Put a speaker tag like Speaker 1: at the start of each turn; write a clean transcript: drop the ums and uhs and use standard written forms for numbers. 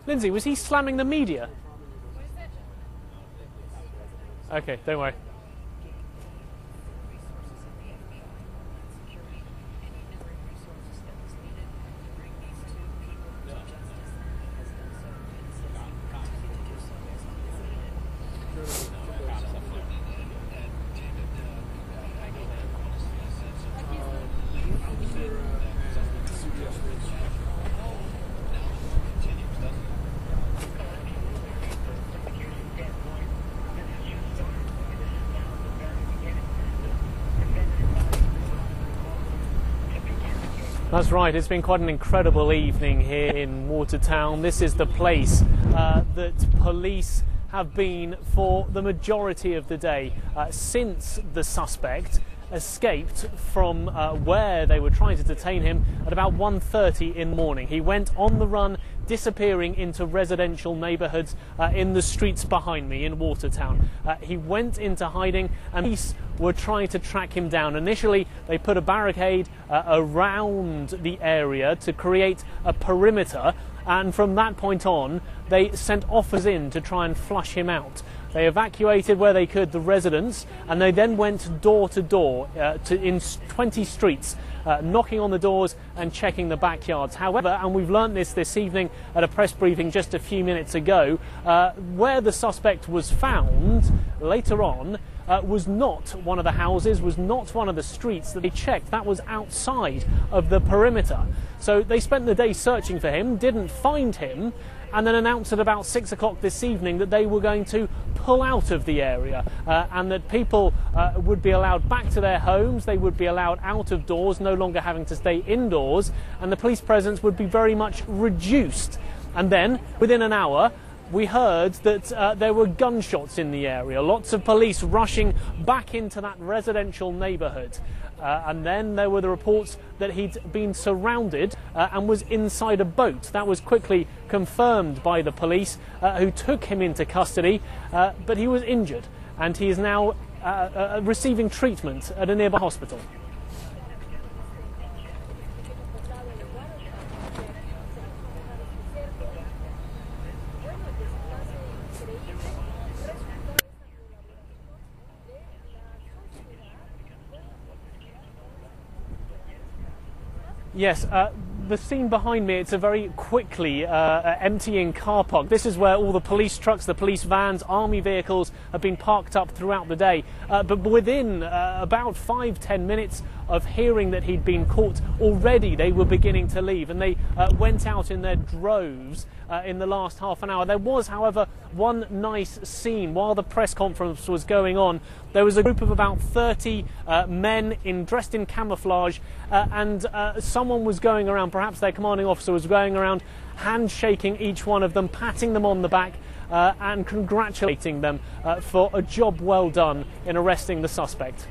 Speaker 1: Lindsay, was he slamming the media? Okay, don't worry. That's right, it's been quite an incredible evening here in Watertown. This is the place that police have been for the majority of the day since the suspect escaped from where they were trying to detain him at about 1:30 in the morning. He went on the run, disappearing into residential neighbourhoods in the streets behind me in Watertown. He went into hiding and police were trying to track him down. Initially, they put a barricade around the area to create a perimeter, and from that point on, they sent officers in to try and flush him out. They evacuated where they could the residents, and they then went door to door in 20 streets, knocking on the doors and checking the backyards. However, and we've learnt this evening at a press briefing just a few minutes ago, where the suspect was found later on was not one of the houses, was not one of the streets that they checked. That was outside of the perimeter. So they spent the day searching for him, didn't find him, and then announced at about 6 o'clock this evening that they were going to pull out of the area and that people would be allowed back to their homes, they would be allowed out of doors, no longer having to stay indoors, and the police presence would be very much reduced. And then, within an hour, we heard that there were gunshots in the area, lots of police rushing back into that residential neighbourhood. And then there were the reports that he'd been surrounded and was inside a boat. That was quickly confirmed by the police, who took him into custody, but he was injured and he is now receiving treatment at a nearby hospital. Yes, the scene behind me, it's a very quickly emptying car park. This is where all the police trucks, the police vans, army vehicles have been parked up throughout the day. But within about 5-10 minutes of hearing that he'd been caught, already they were beginning to leave, and they went out in their droves in the last half an hour. There was, however, one nice scene while the press conference was going on. There was a group of about 30 men dressed in camouflage, and someone was going around, perhaps their commanding officer was going around, handshaking each one of them, patting them on the back and congratulating them for a job well done in arresting the suspect.